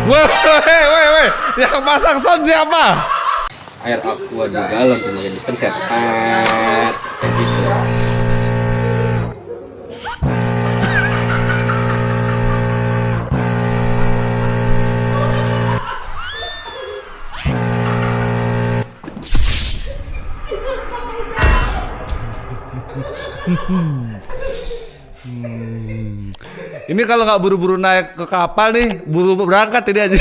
Woi, yang pasang sound siapa? Air aqua di galon kemudian dipencet. Kayak gitu. Ini kalau nggak buru-buru naik ke kapal nih, buru berangkat ini aja.